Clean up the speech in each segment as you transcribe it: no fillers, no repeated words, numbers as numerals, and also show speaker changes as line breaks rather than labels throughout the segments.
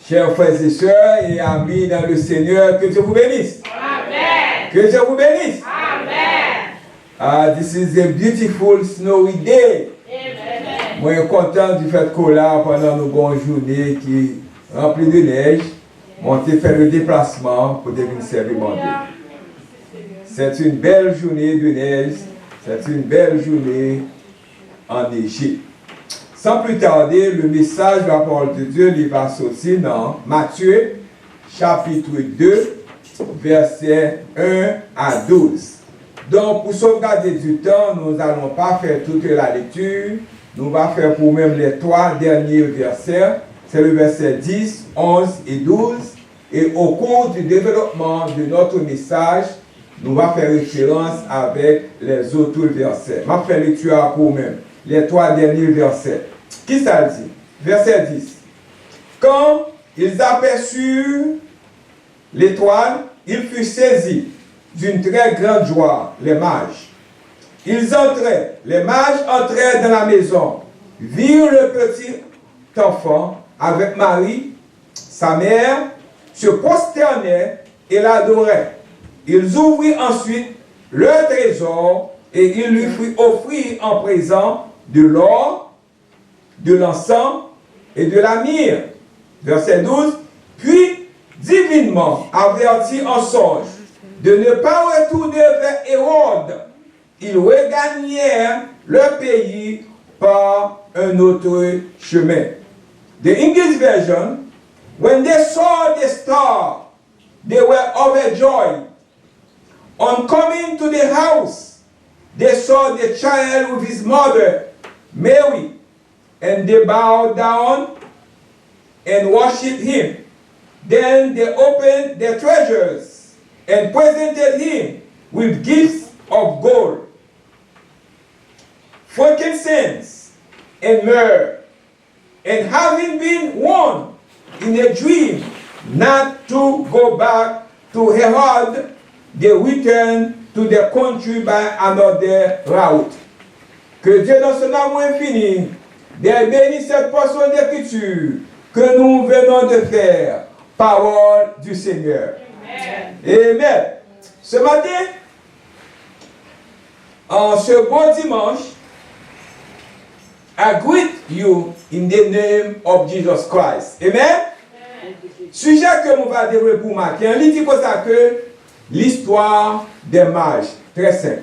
Chers frères et sœurs et amis dans le Seigneur, que Dieu vous bénisse.
Amen.
Que Dieu vous bénisse.
Amen.
This is a beautiful snowy day.
Amen.
Moi, je suis content du fait qu'on là pendant nos bonnes journées qui remplies de neige. On a fait le déplacement pour devenir servir mon Dieu. C'est une belle journée de neige. C'est une belle journée enneigée. Sans plus tarder, le message de la parole de Dieu il va sortir dans Matthieu, chapitre 2, versets 1 à 12. Donc, pour sauvegarder du temps, nous n'allons pas faire toute la lecture. Nous allons faire pour même les 3 derniers versets. C'est le verset 10, 11 et 12. Et au cours du développement de notre message, nous allons faire référence avec les autres versets. Je vais faire lecture pour même. Les 3 derniers versets. Qui ça dit? Verset 10. Quand ils aperçurent l'étoile, ils furent saisis d'une très grande joie, les mages. Les mages entrèrent dans la maison, virent le petit enfant avec Marie, sa mère, se prosternaient et l'adoraient. Ils ouvrirent ensuite leur trésor et ils lui furent offrir en présent de l'or, de l'encens et de la myrrhe. Verset 12. Puis, divinement avertis en songe de ne pas retourner vers Hérode, ils regagnèrent leur pays par un autre chemin. The English version, when they saw the star, they were overjoyed. On coming to the house, they saw the child with his mother, Mary, and they bowed down and worshipped him. Then they opened their treasures and presented him with gifts of gold, frankincense, and myrrh. And having been warned in a dream not to go back to Herod, they returned to their country by another route. Que Dieu dans son amour infini bénisse cette portion d'écriture que nous venons de faire. Parole du Seigneur. Amen. Amen. Ce matin, en ce beau dimanche, I greet you in the name of Jesus Christ. Amen. Sujet que nous allons développer pour matin, il dit comme ça que l'histoire des mages. Très simple.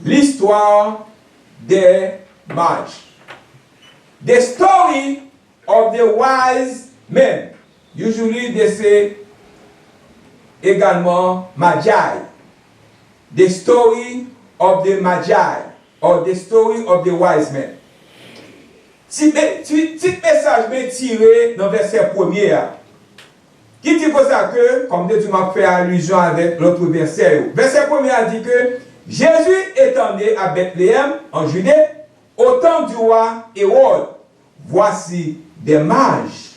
L'histoire des mages. The story of the wise men. Usually they say également Magi. The story of the Magi or the story of the wise men. Petit message bien tiré dans le verset 1er. Qui dit comme ça que, comme Dieu m'a fait allusion avec l'autre verset. Verset 1er a dit que Jésus étant né à Bethléem, en Judée, au temps du roi Hérode, voici des mages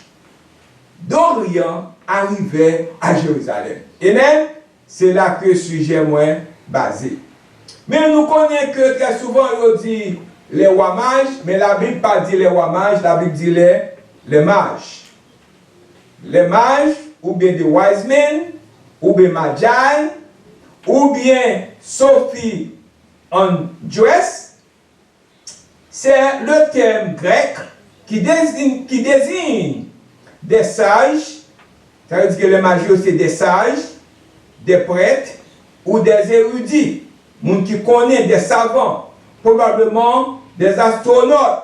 d'Orient arrivaient à Jérusalem. Amen. C'est là que le sujet moins basé. Mais nous connaissons que très souvent on dit les rois mages, mais la Bible pas dit les rois mages, la Bible dit les mages. Les mages, ou bien des wise men, ou bien magi, ou bien Sophie en dress, c'est le terme grec qui désigne des sages, ça veut dire que les mages c'est des sages, des prêtres ou des érudits, gens qui connaissent des savants, probablement des astronautes,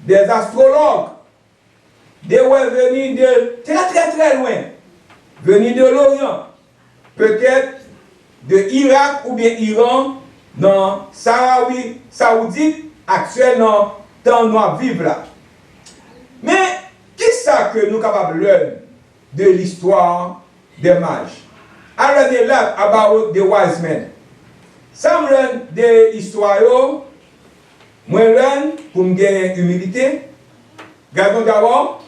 des astrologues, des venus de très loin, venus de l'Orient, peut-être de Irak ou bien Iran, dans l'Arabie Saoudite, actuellement, dans nous vivons là. Mais, qu'est-ce que nous sommes capables de learn de l'histoire des mages? I learn a lot about the wise men. Some learn de l'histoire, moi learn pour me gagner humilité, gardons d'abord.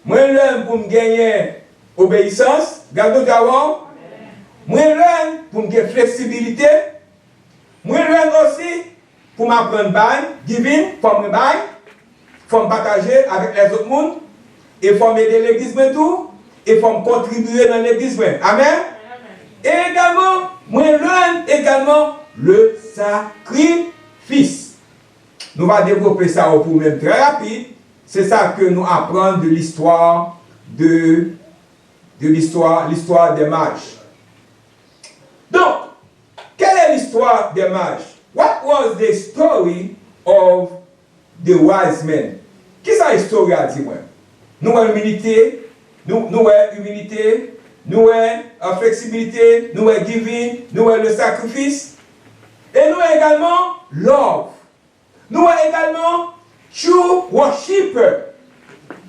Moi learn pour me gagner obéissance, gardons d'abord. Moi learn pour me gagner flexibilité. Moi learn aussi pour m'apprendre bail, giving, pour me bail, pour me partager avec les autres mondes. il faut aider l'église tout, il faut contribuer dans l'église. Amen. Et également, moi également le sacrifice. Nous allons développer ça pour même très rapide. C'est ça que nous apprenons de l'histoire l'histoire des mages. Donc, quelle est l'histoire des mages? What was the story of the wise men? Qu'est-ce que l'histoire a dit? Nous avons humilité, nous avons flexibilité, nous avons giving, nous avons le sacrifice. Et nous avons également love. Nous avons également true worshiper.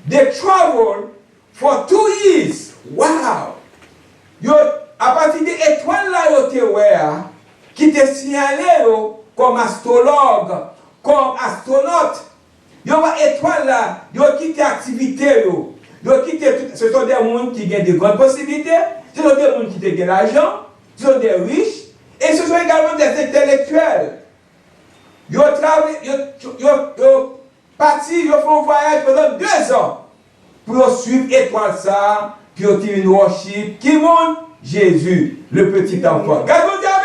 They travel for 2 years. Wow! Yo, à partir des étoiles là, qui te signalé comme astrologue, comme astronaute. Yo, étoiles là, yo quitté activité yo quitté tout. Ce sont des gens qui ont de grandes possibilités. Ce sont des gens qui ont de l'argent. Ce sont des riches. Et ce sont également des intellectuels. Yo parti, yo font un voyage pendant 2 ans pour suivre l'étoile ça, puis yo tirent une worship. Qui monte? Jésus, le petit enfant. Gardons diable.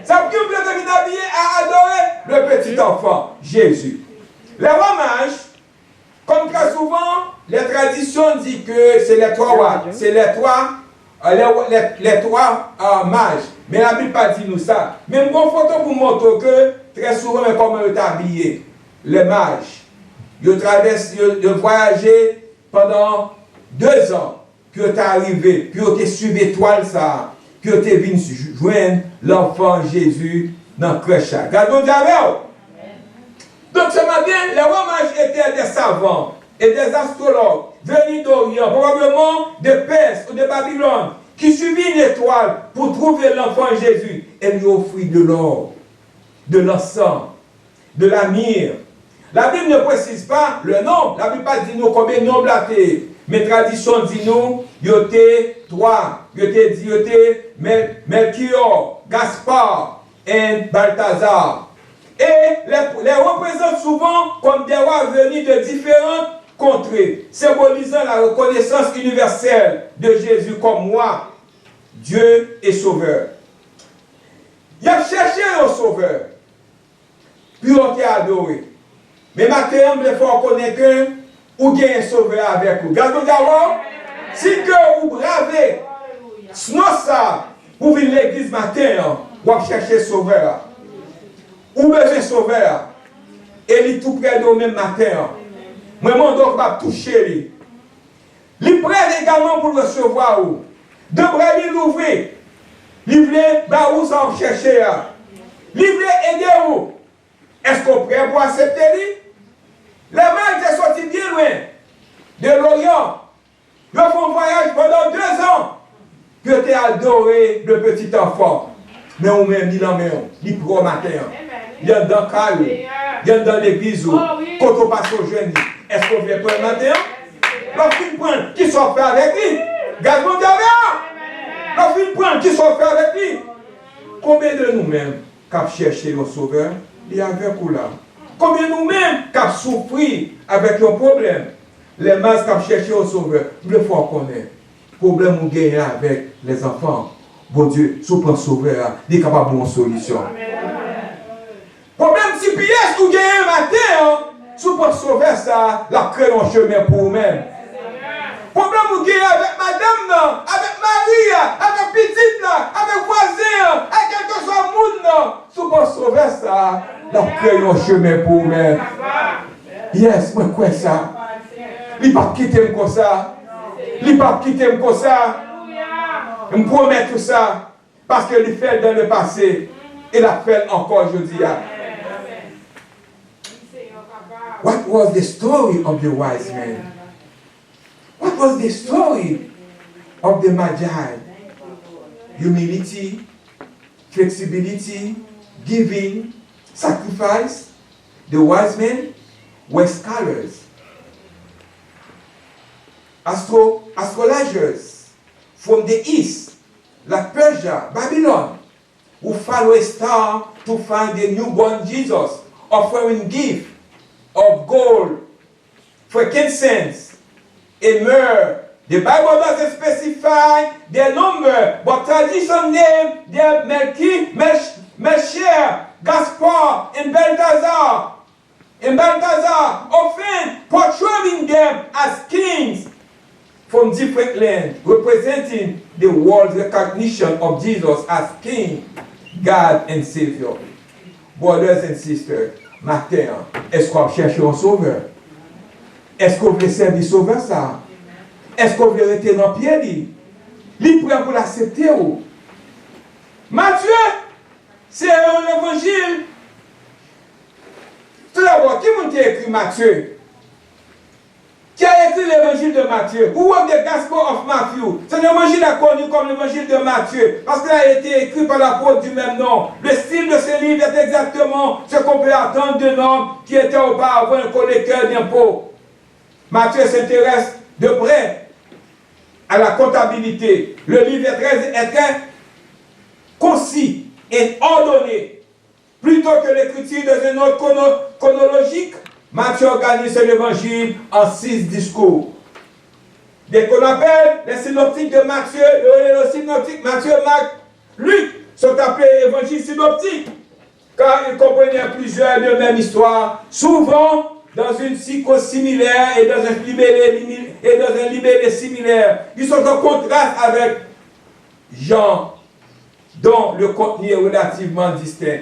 Ça veut dire que vous habillé à adorer le petit enfant, Jésus. Les rois mages, comme très souvent, les traditions disent que c'est les 3 rois, c'est les trois mages. Mais la Bible pas dit nous ça. Mais mon photo pour montrer que très souvent, comment ils sont habillés, les mages, ils ont voyagé pendant 2 ans, puis ils sont arrivés, puis ils ont suivi l'étoile ça, puis ils sont venus joindre l'enfant Jésus dans le crèche. Gardons diable. Donc ce matin, les rois mages étaient des savants et des astrologues venus d'Orient, probablement de Perse ou de Babylone, qui suivaient une étoile pour trouver l'enfant Jésus et lui offrir de l'or, de l'encens, de la myrrhe. La Bible ne précise pas le nombre. La Bible ne dit nous combien de nombres là était. Mais tradition dit nous, il y a 3. Il y a Melchior, Gaspard et Balthazar. Et les représentent souvent comme des rois venus de différentes contrées, symbolisant la reconnaissance universelle de Jésus comme moi, Dieu et Sauveur. Il a cherché un Sauveur, puis on t'a adoré. Mais maintenant, il faut reconnaître que vous avez un Sauveur avec vous. Gardez d'abord, si que vous bravez, sinon ça, vous venez l'église matin, vous cherchez Sauveur. Ou besoin Sauveur. Et il est tout près de nous même matin. Moi, mon donc va toucher lui. Il prête également pour recevoir où. De bras il l'ouvrir. Il voulait bah où ça chercher. Il voulait aider où. Est-ce qu'on est prêt pour accepter lui? Les mages sont sortis bien loin de l'Orient. Ils font un voyage pendant 2 ans. Puis ils ont adoré le petit enfant. Mais on même dit non, mais il prend matin. Il y a dans le carreau, il y a dans l'église, quand on passe au jeune, est-ce qu'on vient prendre matin? Lorsqu'il prend, qui sont fait avec lui? Gardons derrière. Lorsqu'il prend, qui sont fait avec lui? Combien de nous-mêmes qui avons cherché le Sauveur, il y a avec nous là? Combien de nous-mêmes qui avons souffert avec un problème? Les masses qui ont cherché le Sauveur, il faut connaître. Problème ou gagner avec les enfants. Bon Dieu, si vous prenez Sauveur, il est capable de une solution. Problème si pièce ou gagnez un matin, si vous prenez Sauveur, ça, la crée un chemin pour vous-même. Problème ou gagnez avec madame, avec Marie, avec petite, avec voisin, avec quelque chose au monde, si vous prenez Sauveur, ça, la crée un chemin pour vous-même. Yes, moi, quoi ça? Il ne va pas quitter comme ça. Il ne va pas quitter comme ça. Je me promets tout ça parce que il fait dans le passé et il a fait encore aujourd'hui. What was the story of the wise men? What was the story of the Magi? Humility, flexibility, giving, sacrifice. The wise men were scholars, astrologers from the east, like Persia, Babylon, who follow a star to find the newborn Jesus, offering gift of gold, frankincense, et meurt. The Bible doesn't specify their number, but tradition name their Melchior, Gaspar, and Balthazar. And Balthazar, often portraying them as kings from different lands, representing the world's recognition of Jesus as King, God, and Savior. Brothers and sisters, matin, est-ce qu'on cherche un sauveur? Est-ce qu'on veut servir sauveur ça? Est-ce qu'on veut rester dans le pied? Il est prêt pour l'accepter. Matthieu, c'est un évangile. Tout d'abord, qui m'a écrit Matthieu? Qui a écrit l'évangile de Matthieu? Who wrote the Gospel of Matthew? C'est l'évangile connu comme l'évangile de Matthieu, parce qu'il a été écrit par l'apôtre du même nom. Le style de ce livre est exactement ce qu'on peut attendre d'un homme qui était auparavant un collecteur d'impôts. Matthieu s'intéresse de près à la comptabilité. Le livre est très concis et ordonné. Plutôt que l'écriture dans un ordre chronologique, Matthieu organise l'évangile en 6 discours. Dès qu'on appelle les synoptiques de Matthieu, les synoptiques Matthieu, Marc, Luc sont appelés évangiles synoptiques, car ils comprenaient plusieurs de même histoire, souvent dans une psychose similaire et dans un libellé similaire. Ils sont en contraste avec Jean, dont le contenu est relativement distinct.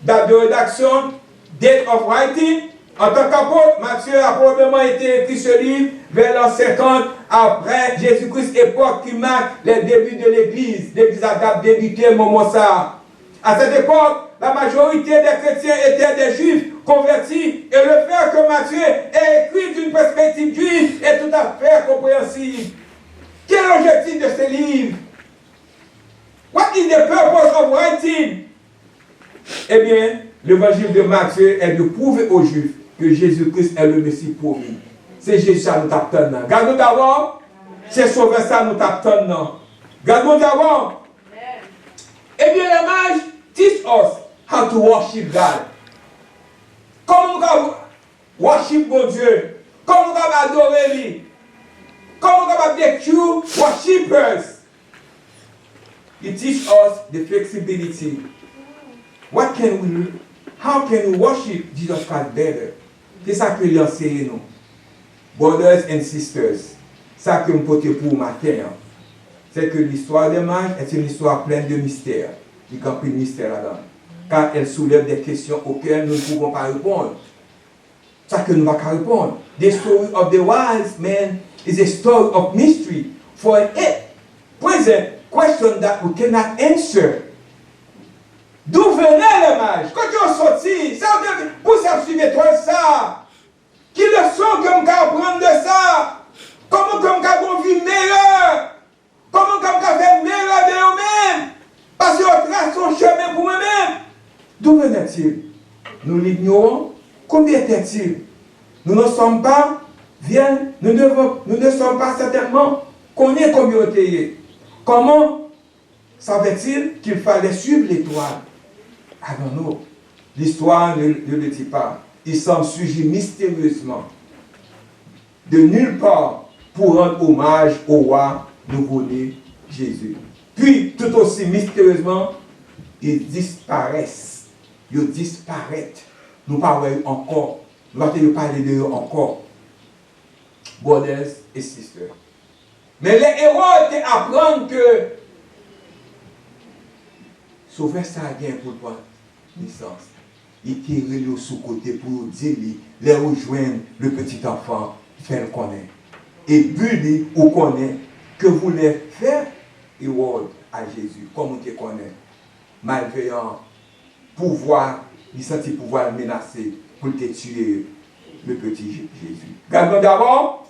Date de rédaction, date of writing. En tant qu'apôtre, Matthieu a probablement été écrit ce livre vers l'an 50 après Jésus-Christ, époque qui marque les débuts de l'Église. L'Église a débuté au moment ça. À cette époque, la majorité des chrétiens étaient des juifs convertis, et le fait que Matthieu ait écrit d'une perspective juive est tout à fait compréhensible. Quel est l'objectif de ce livre? What is the purpose of writing? Eh bien, l'évangile de Matthieu est de prouver aux Juifs que Jésus-Christ est le Messie promis. C'est Jésus ça nous t'attend. Gardons d'abord, c'est sauver ça nous t'attend. Gardons d'abord. Eh bien, les mages teach us how to worship God. Comment nous allons worship mon Dieu? Comment nous allons adorer lui? Comment nous allons become worshippers? It teaches us the flexibility. How can we worship Jesus Christ better? C'est ça que lui enseigne nous. Brothers and sisters, ça que nous portons pour matin, c'est que l'histoire des mages est une histoire pleine de mystères. Il y a plus de mystère là-dedans. Car elle soulève des questions auxquelles nous ne pouvons pas répondre. Ça que nous ne pouvons pas répondre. The story of the wise man is a story of mystery. For it present question that we cannot answer. D'où venaient les mages? Quand ils ont sorti, ça pour ça suivre toi ça. Qui leçon que nous apprendre de ça? Comment que nous avons vie meilleure? Comment que nous faire meilleur de nous-mêmes? Parce qu'on trace son chemin pour nous-mêmes. D'où venait-il? Nous l'ignorons. Combien était-il? Nous ne sommes pas bien, nous ne sommes pas certainement connus combien était. Comment savait-il qu'il fallait suivre l'étoile? Allons-nous. L'histoire ne le dit pas. Il semble surgir mystérieusement de nulle part pour rendre hommage au roi nouveau-né Jésus. Puis, tout aussi mystérieusement, ils disparaissent. Ils disparaissent. Nous parlons encore. Nous allons parler d'eux encore. Brothers et sisters. Mais les héros étaient à apprendre que sauver ça a bien pour prendre naissance. Il tirait le sous-côté pour dire, les rejoindre le petit enfant, faire le connaître. Et puis, on connaît que voulait faire Hérode à Jésus, comme on te connaît, malveillant, pouvoir, il sentit pouvoir le menacer pour te tuer le petit Jésus. Gardons d'abord,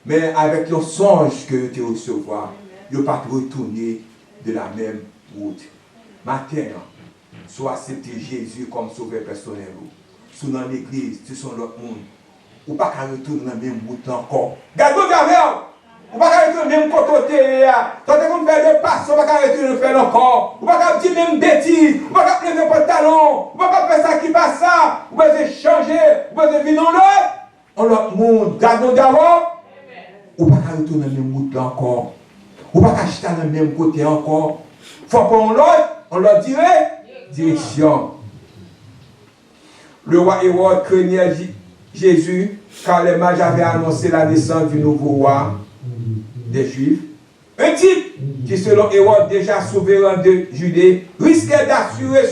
mais avec le songe que tu recevoir, il ne pas retourner de la même route. Matin, soit accepter Jésus comme sauveur personnel. Sous dans l'église, tu son l'autre monde. Ou pas qu'à retourner dans la même route encore. Gardons d'abord. Ou pas qu'à retourner même côté. Quand on fait le passe, ou pas qu'à retourner faire encore. Ou pas qu'à dire même bêtises. Ou pas qu'à prendre le pantalon. Ou pas qu'à faire ça qui passe ça. Ou pas qu'à changer. Ou pas qu'à vivre dans l'autre. On l'autre monde. Gardons d'abord. ou pas retourner dans le même route là encore. Ou pas acheter dans le même côté encore. Faut qu'on leur direction. Le roi Hérode craignait Jésus car les mages avaient annoncé la naissance du nouveau roi des Juifs. Un type qui, selon Hérode, déjà souverain de Judée, risquait d'assurer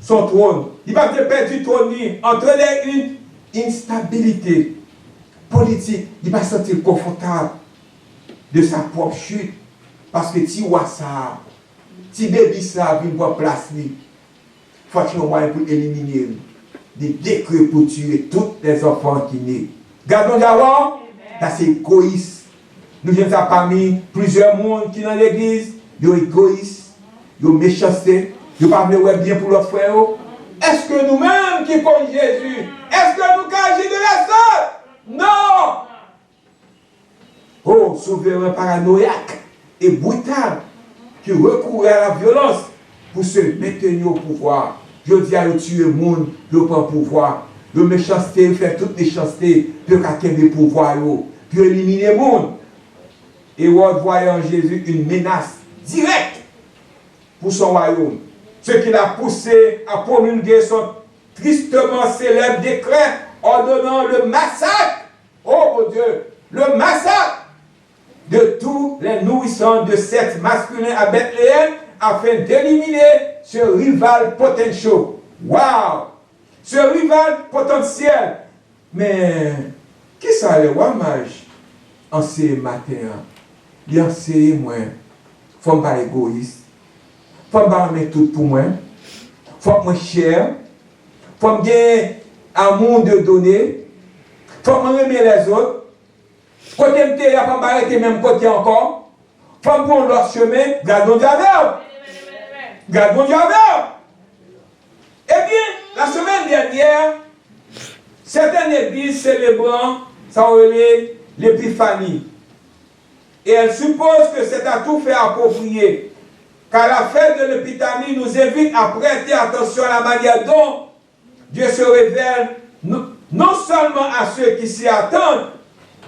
son trône. Il va te perdre du trône, entraîner une instabilité politique. Il va se sentir confortable de sa propre chute. Parce que si roi ça, si bébé ça vient pour place, il faut qu'il y ait un moyen pour éliminer, des décrets pour tuer tous les enfants qui naissent. Gardons d'abord, là c'est égoïste. Nous avons ça parmi plusieurs mondes qui sont dans l'église, ils sont égoïstes, ils sont méchancetés, ils ne parlent pas bien pour leurs frères. Est-ce que nous-mêmes qui connaissons Jésus, est-ce que nous agissons de la sorte? Non! Oh, souverain paranoïaque et brutal qui recourt à la violence pour se maintenir au pouvoir. Je dis à tuer le monde, le prend pouvoir. Le méchanceté, faire toute méchanceté, pour qu'à le pouvoir, pour éliminer le monde. Hérode voyait en Jésus une menace directe pour son royaume. Ce qui l'a poussé à promulguer son tristement célèbre décret ordonnant le massacre, oh mon Dieu, le massacre de tous les nourrissants de sexe masculin à Bethléem afin d'éliminer ce rival potentiel. Waouh! Ce rival potentiel. Mais, qui ça le roi mage en ce matin? Il en sait moi. Faut pas être égoïste. Faut pas mettre tout pour moi. Faut que je cher. Faut que j'ai amour de donner. Faut que je aimer les autres. Côté MT, il n'y a pas arrêté même côté encore. Faut que prendre leur chemin. Gardons Dieu avec. Gardons Dieu avec. Eh bien, la semaine dernière, certaines églises célébrant, ça aurait l'épiphanie. Et elle suppose que c'est à tout faire approprié. Car la fête de l'épiphanie nous invite à prêter attention à la manière dont Dieu se révèle, non seulement à ceux qui s'y attendent,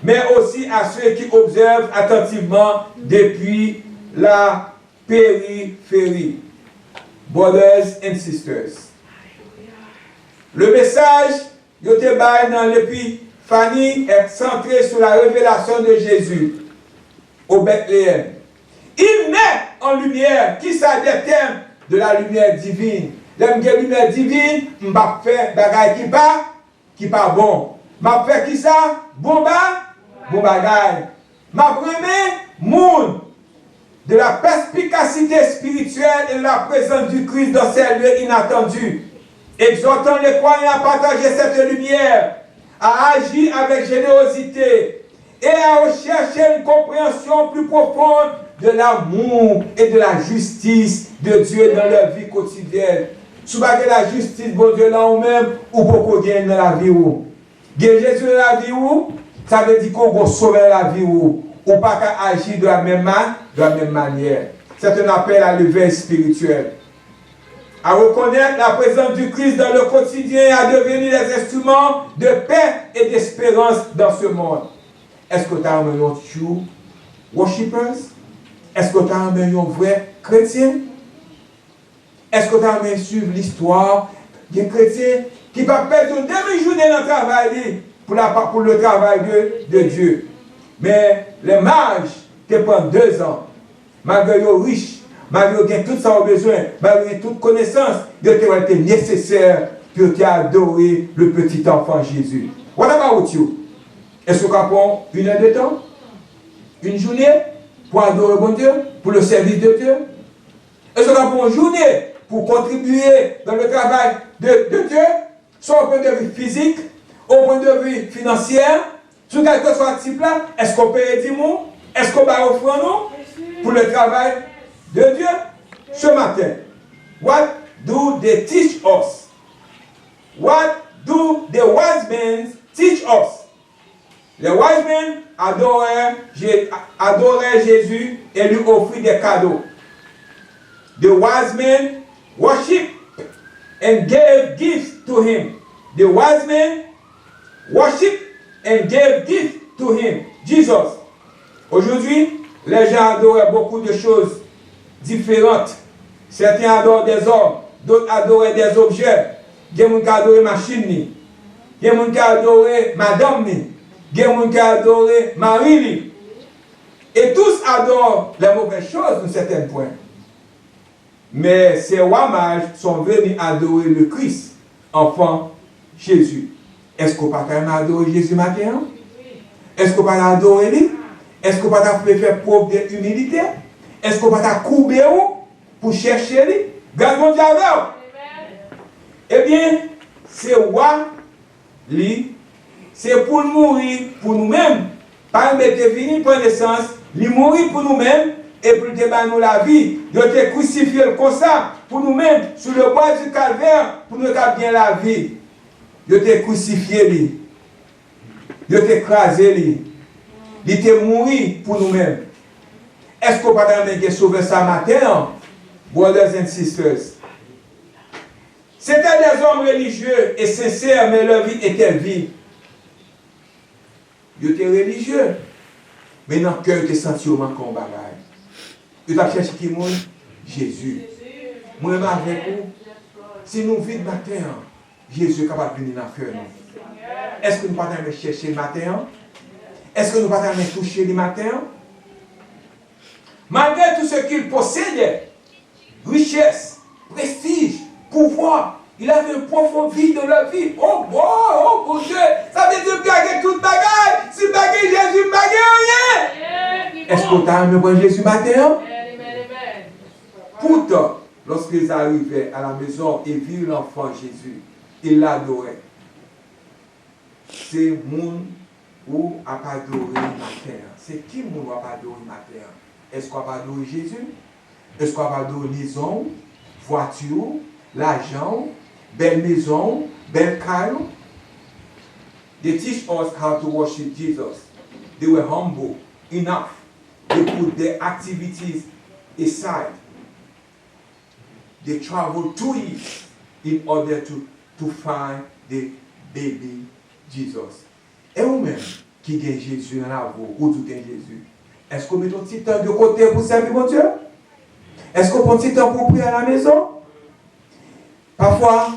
mais aussi à ceux qui observent attentivement depuis la périphérie. Brothers and sisters. Le message de Thébaï dans l'épiphanie est centré sur la révélation de Jésus au Bethléem. Il met en lumière qui ça des thèmes de la lumière divine. L'aime de lumière divine, m'a fait bagaille qui pas bon. M'a fait qui ça? Bon bagaille. M'a remis monde de la perspicacité spirituelle et de la présence du Christ dans ces lieux inattendus. Exhortant les croyants à partager cette lumière, à agir avec générosité et à rechercher une compréhension plus profonde de l'amour et de la justice de Dieu dans leur vie quotidienne. Si vous avez la justice, bon Dieu, là ou même, ou beaucoup gagner dans la vie ou. Gagner Jésus dans la vie ou, ça veut dire qu'on va sauver la vie ou pas qu'à agir de la même manière. C'est un appel à l'éveil spirituel. À reconnaître la présence du Christ dans le quotidien et à devenir des instruments de paix et d'espérance dans ce monde. Est-ce que tu as un true worshippers? Est-ce que tu as un vrai chrétien? Est-ce que tu as un suivre l'histoire des chrétiens qui va perdre une demi-journée dans le travail pour le travail de Dieu? Mais les mages qui prennent 2 ans, malgré les riches, malgré tout ça au besoin, malgré toute connaissance, il était nécessaire pour adorer le petit enfant Jésus. What about you? Est-ce qu'on prend 1 heure de temps? Une journée pour adorer bon Dieu? Pour le service de Dieu? Est-ce qu'on prend une journée pour contribuer dans le travail de Dieu? Soit au point de vue physique, au point de vue financier, sur quel que soit type là, est-ce qu'on paye 10 mots? Est-ce qu'on va offrir nous pour le travail de Dieu? Ce matin, what do they teach us? What do the wise men teach us? Les wise men adoraient Jésus et lui offrirent des cadeaux. The wise men worshiped and gave gifts to him. The wise men worshiped and gave gifts to him. Jesus. Aujourd'hui, les gens adoraient beaucoup de choses différentes. Certains adorent des hommes, d'autres adorent des objets. Il y a des gens qui adorent machine, il y a des gens qui adorent madame, il y a des gens qui adorent mari. Et tous adorent les mauvaises choses d'un certain point. Mais ces rois mages sont venus adorer le Christ, enfant Jésus. Est-ce qu'on peut adorer Jésus maintenant? Est-ce qu'on peut adorer lui? Est-ce qu'on peut faire preuve d'humilité? Est-ce qu'on peut couper pour chercher lui? Gardons Dieu avec. Eh bien, c'est roi, lui, c'est pour mourir pour nous-mêmes. Pas mettre venir pour naissance, lui mourir pour nous-mêmes et pour te nous la vie. Il te crucifié comme ça pour nous-mêmes sur le bois du calvaire pour nous garder bien la vie. Il te crucifié lui. Il te écrasé lui. Il te mourir pour nous-mêmes. Est-ce qu'on peut sauver ça matin, brothers and sisters? C'était des hommes religieux et sincères, mais leur vie était vide. Ils étaient religieux, mais dans le cœur, ils étaient senti au manque en bagage. Ils ont cherché qui monde? Jésus. Moi, avec vous, si nous vivons matin, Jésus est capable de venir dans le cœur. Est-ce que nous ne pouvons pas chercher le matin? Est-ce que nous ne pouvons pas toucher le matin? Malgré tout ce qu'il possédait, richesse, prestige, pouvoir, il avait un profond vide dans la vie. Oh mon Dieu, ça veut dire qu'il tout bagage. Si bagage Jésus, bagage rien. Est-ce que tu as aimé Jésus matin? Pourtant, lorsqu'ils arrivaient à la maison et virent l'enfant Jésus, ils l'adoraient. C'est monde où a pas adoré matin. C'est qui monde où a pas adoré matin? Est-ce qu'on va adorer Jésus? Est-ce qu'on va adorer maison, voiture, l'argent, belle maison, belle caillou? They teach us how to worship Jesus. They were humble enough. They put their activities aside. They traveled 2 years in order to find the baby Jesus. Et vous-même, qui gagne Jésus dans la vie, ou tout gagne Jésus, est-ce qu'on met un petit temps de côté pour servir mon Dieu? Est-ce qu'on prend un petit temps pour prier à la maison? Parfois,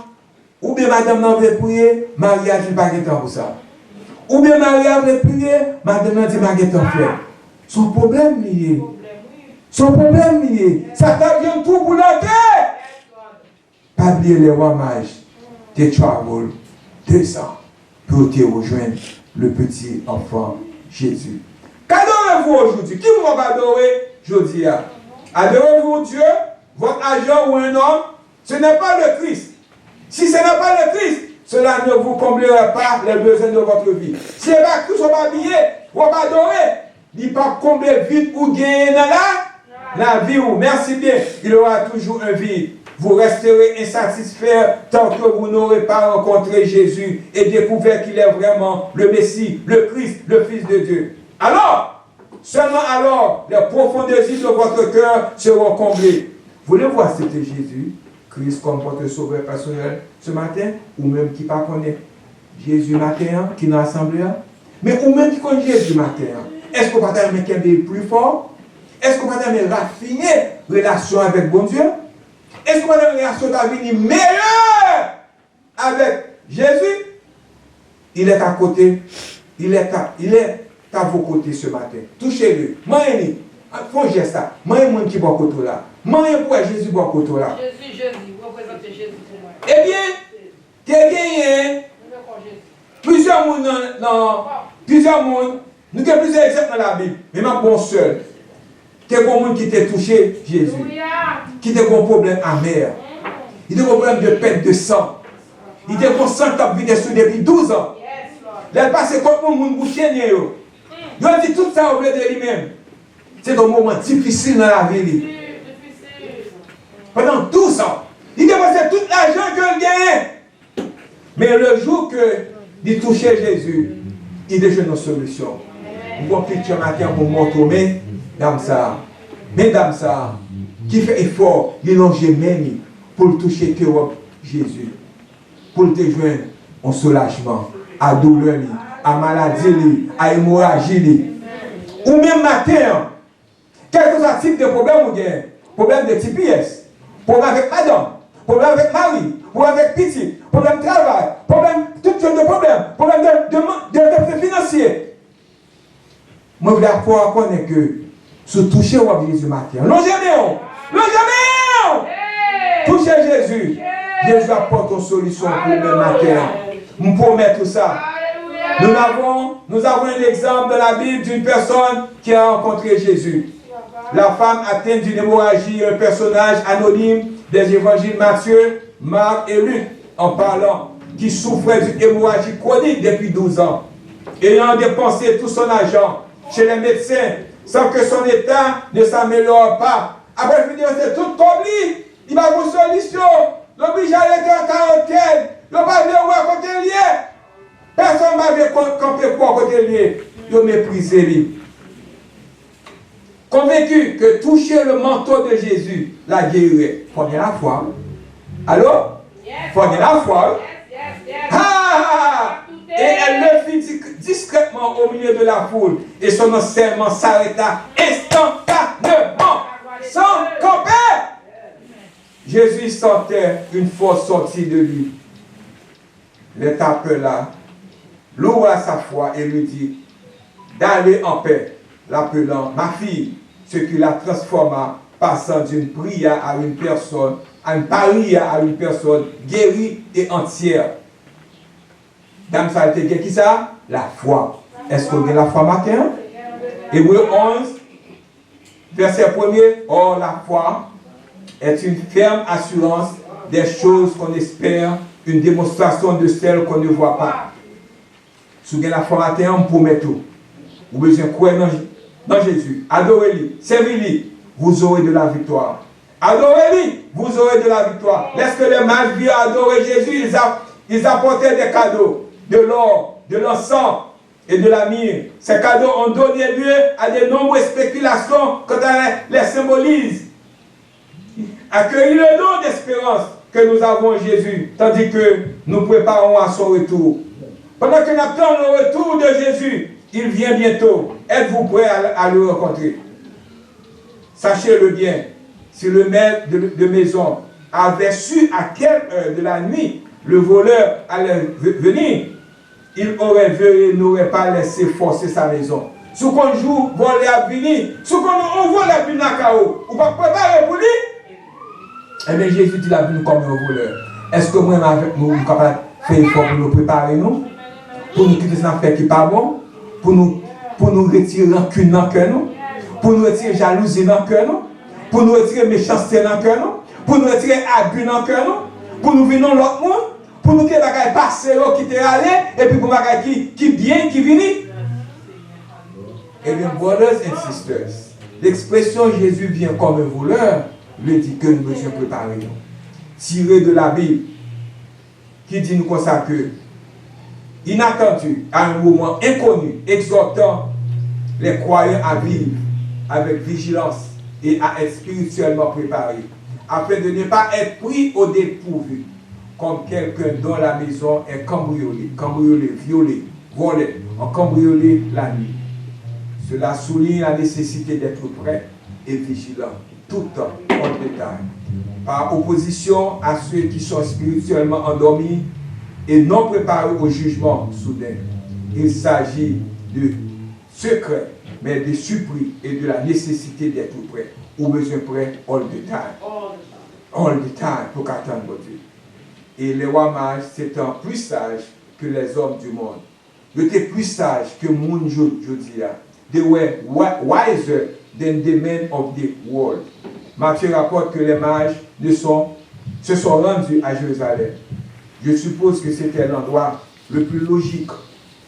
ou bien madame n'a veut prier, mariage n'a pas de temps pour ça. Ou bien mariage veut prier, madame n'a dit pas de temps faire. Son problème lié. Son problème lié. Ça vient tout pour la terre. Pas oublier les rois mages. Te travel 2 ans pour te rejoindre le petit enfant Jésus. Qu'adorez-vous aujourd'hui? Qui vous va adorer aujourd'hui? Adorez-vous Dieu, votre agent ou un homme? Ce n'est pas le Christ. Si ce n'est pas le Christ, cela ne vous comblera pas les besoins de votre vie. Si le Christ n'est pas habillé, vous va adorer. Il ne va pas combler vide ou gagner dans la vie. Merci bien. Il y aura toujours un vide. Vous resterez insatisfait tant que vous n'aurez pas rencontré Jésus et découvert qu'il est vraiment le Messie, le Christ, le Fils de Dieu. Alors, seulement alors, les profonds désirs de votre cœur seront comblés. Voulez-vous accepter Jésus, Christ, comme votre sauveur personnel ce matin, ou même qui ne connaît Jésus matin, qui n'a assemblé, mais ou même qui connaît Jésus matin? Est-ce qu'on va aimer quelqu'un plus fort? Est-ce qu'on va aimer raffiner relation avec bon Dieu? Est-ce qu'on va aimer une relation d'avenir meilleure avec Jésus? Il est à côté, il est à vos côtés ce matin. Touchez-le. Maïni, font geste ça. Maïni qui boit côté là. Maïni pour Jésus boit côté là.
Jésus, représentez Jésus pour moi.
Eh bien, tu as gagné plusieurs mondes plusieurs mondes. Nous avons plusieurs exemples dans la Bible. Mais ma bon seul. Il y a des gens qui t'ont touché Jésus. Qui ont un problème amer. Il a un problème de perte de sang. Il a un sang qui a vidé depuis 12 ans. Il a passé contre le monde pour chaîner. Il a dit tout ça au blé de lui-même. C'est un moment difficile dans la vie. Pendant 12 ans. Il a passé tout l'argent qu'il gagnait. Mais le jour qu'il touchait Jésus, il a déjà une solution. Vous voyez ce matin pour montrer, mesdames ça, qui fait effort, il n'a jamais mis pour toucher Jésus, pour te joindre en soulagement, à douleur, à maladie, à hémorragie. Ou même matin, quel que soit le type de problème ou bien, problème de TPS, problème avec madame, problème avec mari, problème avec petit, problème de travail, problème, toutes sortes de problèmes, problème de financier. Moi, je voulais pouvoir connaître que se toucher au Jésus matin. Non, jamais, touchez Jésus. Jésus apporte une solution pour le matin. Je me promets tout ça. Nous avons un exemple de la Bible d'une personne qui a rencontré Jésus. La femme atteinte d'une hémorragie, un personnage anonyme des évangiles Matthieu, Marc et Luc, en parlant, qui souffrait d'une hémorragie chronique depuis 12 ans, ayant dépensé tout son argent chez les médecins, sans que son état ne s'améliore pas. Après, je dis, c'est tout compliqué. Il va vous solution. L'oblige à être en quarantaine. Il va venir voir côté lié. Personne ne va venir camper pour côté lié. Il méprisé lui. Convaincu que toucher le manteau de Jésus la guérirait. Prenez la foi. Allô? Prenez la foi. Et elle le fit discrètement au milieu de la foule. Et son enseignement s'arrêta instantanément, sans camper. Jésus sentait une force sortir de lui. Il l'appela, loua sa foi et lui dit d'aller en paix, l'appelant ma fille, ce qui la transforma, passant d'une prière à une personne, à une paria à une personne guérie et entière. Dame, ça a été qui ça? La foi. Est-ce qu'on a la foi matin? Hébreux 11, verset 1er. Or, la foi est une ferme assurance des choses qu'on espère, une démonstration de celles qu'on ne voit pas. Si vous avez la foi matin, on promet tout. Vous avez besoin de croire dans Jésus. Adorez-lui, servez-lui, vous aurez de la victoire. Adorez-lui, vous aurez de la victoire. Lorsque les mages virent adorer Jésus, ils apportaient des cadeaux, de l'or, de l'encens et de la myrrhe. Ces cadeaux ont donné lieu à de nombreuses spéculations quand on les symbolise. Accueillez le don d'espérance que nous avons en Jésus, tandis que nous préparons à son retour. Pendant que nous attendons le retour de Jésus, il vient bientôt. Êtes-vous prêts à le rencontrer? Sachez-le bien, si le maître de maison avait su à quelle heure de la nuit le voleur allait venir, il aurait veillé et n'aurait pas laissé forcer sa maison. Si qu'on joue, voler à venir, si qu'on vole à venir à chaos, ou pas préparer pour lui, eh bien Jésus dit la venue comme un voleur. Est-ce que moi avec nous, nous sommes capables de faire effort pour nous préparer nous? Pour nous quitter cette affaire qui n'est pas bon? Pour nous retirer rancune dans le cœur nous? Pour nous retirer jalousie dans le cœur nous? Pour nous retirer méchanceté dans le cœur nous? Pour nous retirer abus dans le cœur nous? Pour nous venir l'autre monde? Pour nous que les bagailles passent, qui t'est allé, et puis pour les bagailles qui viennent, qui viennent. Eh bien, brothers and sisters, l'expression Jésus vient comme un voleur, lui dit que nous devons préparer. Tiré de la Bible, qui dit nous comme ça que, inattendu, à un moment inconnu, exhortant les croyants à vivre avec vigilance et à être spirituellement préparés, afin de ne pas être pris au dépourvu, comme quelqu'un dont la maison est cambriolée, violée, volée, cambriolée la nuit. Cela souligne la nécessité d'être prêt et vigilant, tout le temps, en détail. Par opposition à ceux qui sont spirituellement endormis et non préparés au jugement soudain. Il s'agit de secret, mais de surpris et de la nécessité d'être prêt. Ou besoin prêt all the time. All the time pour qu'attendre Dieu. Et les rois mages, c'était plus sages que les hommes du monde. Ils étaient plus sages que le monde aujourd'hui. They were wiser than the men of the world. Matthieu rapporte que les mages se sont rendus à Jérusalem. Je suppose que c'était l'endroit le plus logique,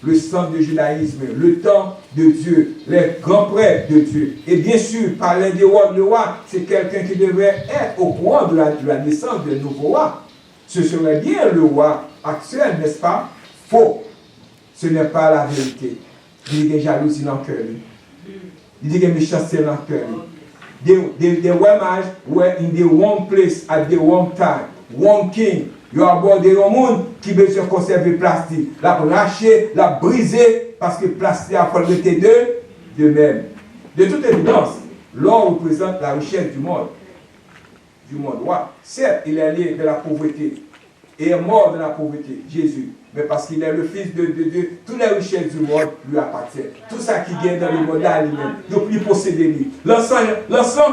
le centre du judaïsme, le temple de Dieu, les grands prêtres de Dieu. Et bien sûr, parler des rois, le roi, c'est quelqu'un qui devrait être au courant de la naissance d'un nouveau roi. Ce serait bien le roi actuel, n'est-ce pas? Faux. Ce n'est pas la vérité. Il y a des jalousies dans le cœur. Il y a des méchancetés dans le cœur. The mages were in the wrong place at the wrong time. Wrong king. Il y a des gens qui besoin conserver plastique. La racher, la briser, parce que plastique a fallu de de même. De toute évidence, l'or représente la richesse du monde. Ouais. Certes, il est né de la pauvreté et est mort de la pauvreté, Jésus. Mais parce qu'il est le Fils de Dieu, toutes les richesses du monde lui appartiennent. Tout ça qui gagne dans le monde à lui-même, ne plus posséder lui. L'encens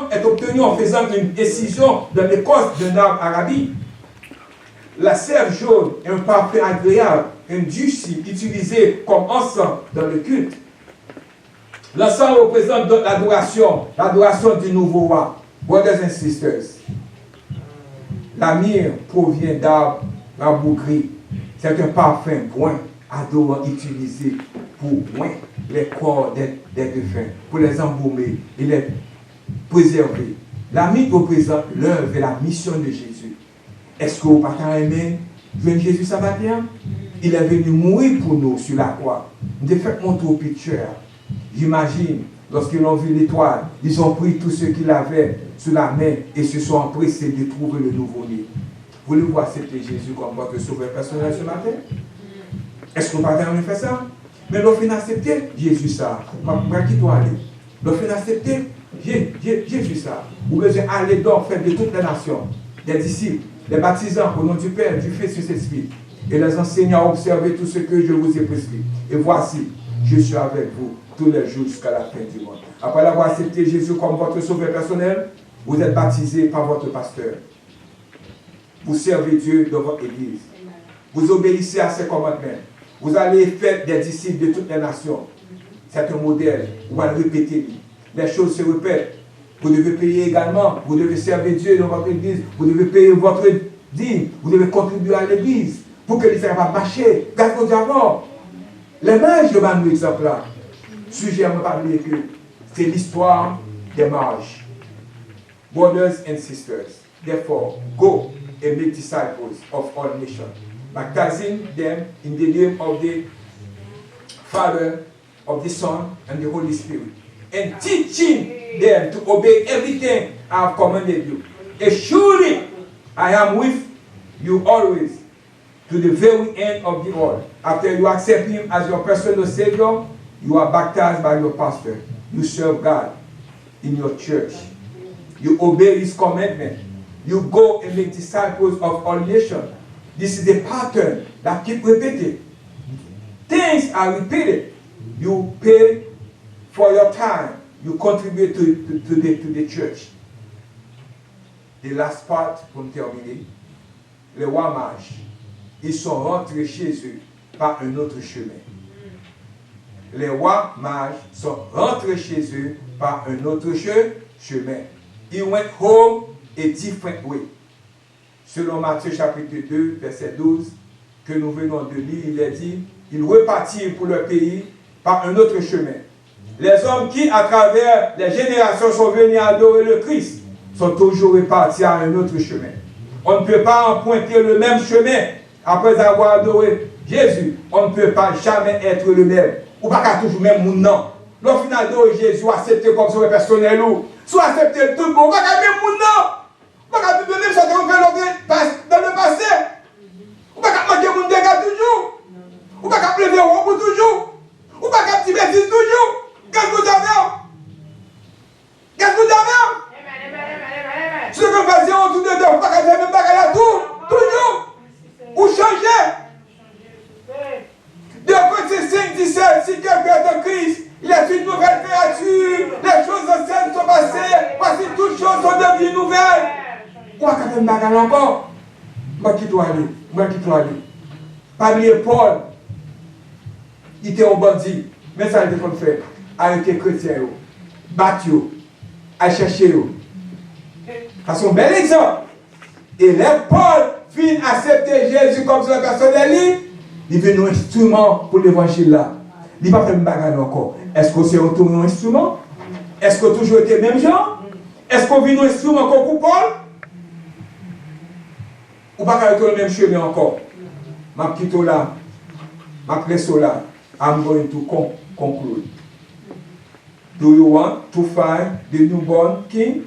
est obtenu en faisant une incision dans l'écorce d'un arbre arabique. La sève jaune est un parfum agréable, un duci utilisé comme encens dans le culte. L'encens représente donc l'adoration du nouveau roi. Brothers and sisters, la myrrhe provient d'arbres rabougris. C'est un parfum brun, adorant utilisé pour oindre les corps des défunts, pour les embaumer et les préserver. La myrrhe représente l'œuvre et la mission de Jésus. Est-ce que vous partagez aimé Jésus ce matin? Il est venu mourir pour nous sur la croix. De fait, montre au picture. J'imagine, lorsqu'ils ont vu l'étoile, ils ont pris tout ce qu'ils avaient sous la main et se sont empressés de trouver le nouveau-né. Voulez-vous accepter Jésus comme votre sauveur personnel ce matin? Est-ce que vous partez en faire ça? Mais l'offre accepté, Jésus ça. Qui doit aller? L'offre accepté, Jésus ça. Vous devez aller donc faire de toutes les nations, des disciples, des baptisants au nom du Père, du Fils et du Saint-Esprit, et les enseignants à observer tout ce que je vous ai prescrit. Et voici, je suis avec vous tous les jours jusqu'à la fin du monde. Après avoir accepté Jésus comme votre sauveur personnel, vous êtes baptisé par votre pasteur. Vous servez Dieu dans votre église. Vous obéissez à ses commandements. Vous allez faire des disciples de toutes les nations. C'est un modèle. Vous allez répéter. Les choses se répètent. Vous devez payer également. Vous devez servir Dieu dans votre église. Vous devez payer votre dîme. Vous devez contribuer à l'église pour que les ne pas marcher. Gardez vos diamants. Les mages de Manu, exemple là. Sujet à me parler que c'est l'histoire des mages. Brothers and sisters, therefore, go and make disciples of all nations, baptizing them in the name of the Father, of the Son, and the Holy Spirit, and teaching them to obey everything I have commanded you. And surely I am with you always, to the very end of the world. After you accept Him as your personal Savior, you are baptized by your pastor. You serve God in your church. You obey His commandment. You go and make disciples of all nations. This is the pattern that keep repeating. Things are repeated. You pay for your time. You contribute to the church. The last part, pour terminer, les rois mages, ils sont rentrés chez eux par un autre chemin. Les rois mages sont rentrés chez eux par un autre chemin. Ils went home a different way. Selon Matthieu chapitre 2, verset 12, que nous venons de lire, il est dit, ils repartirent pour leur pays par un autre chemin. Les hommes qui, à travers les générations, sont venus adorer le Christ, sont toujours repartis à un autre chemin. On ne peut pas emprunter le même chemin après avoir adoré Jésus. On ne peut pas jamais être le même. Ou pas toujours même mon nom. Lorsqu'on adore Jésus, accepter comme sauveur personnel ou soit accepter tout le monde. Ou pas même mon nom. Ou pas même ça qu'on fait dans le passé. Ou pas manquer mon dégât toujours. Ou pas lever au bout toujours. Ou pas petit bêtise toujours. Qu'est-ce que vous avez? Qu'est-ce que vous avez? Ce que vous faisiez autour de deux, vous ne pouvez pas même pas là tout, toujours. Ou changer. De Corinthiens 5, 17, si quelqu'un est de Christ, il est une nouvelle créature. Les choses anciennes sont passées. Voici toutes choses sont devenues nouvelles. Quoi quand même bagarre encore? Moi qui dois aller. Parmi Paul, il était un bandit. Mais ça, il était comme fait. Avec les chrétiens, battu, à chercher. C'est un bel exemple. Et là, Paul finit accepter Jésus comme son personnel. Il veut un instrument pour l'évangile là. Il ne va pas faire une bagarre encore. Est-ce qu'on s'est retourné un instrument? Est-ce qu'on a toujours été même gens? Est-ce qu'on vit un instrument encore pour Paul? Ou pas qu'avec le même chemin encore? Ma petite là, ma presse là, I'm going to conclude. Do you want to find the newborn king?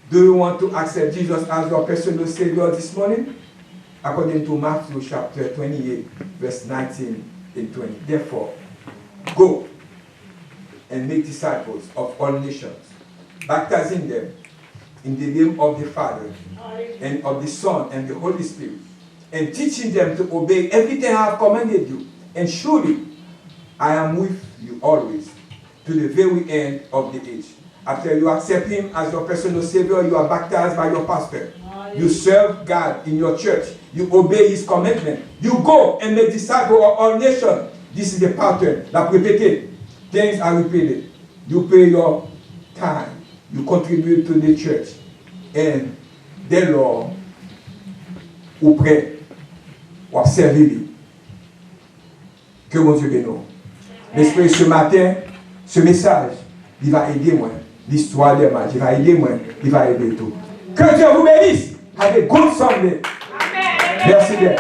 Do you want to accept Jesus as your personal Savior this morning? According to Matthew chapter 28, verse 19 and 20. Therefore, go and make disciples of all nations, baptizing them in the name of the Father and of the Son and the Holy Spirit, and teaching them to obey everything I have commanded you. And surely I am with you always to the very end of the age. After you accept Him as your personal Savior, you are baptized by your pastor. You serve God in your church. You obey His commandment. You go and make disciples of all nations. This is the pattern. La répétée. Things are repeated. You pay your time. You contribute to the church. And dès lors, ou prêt, ou observer. Que mon Dieu bénisse. J'espère ce matin, ce message, il va aider moi. L'histoire des matchs, il va aider moi. Il va aider tout. Que Dieu vous bénisse. Have a good Sunday. Merci bien.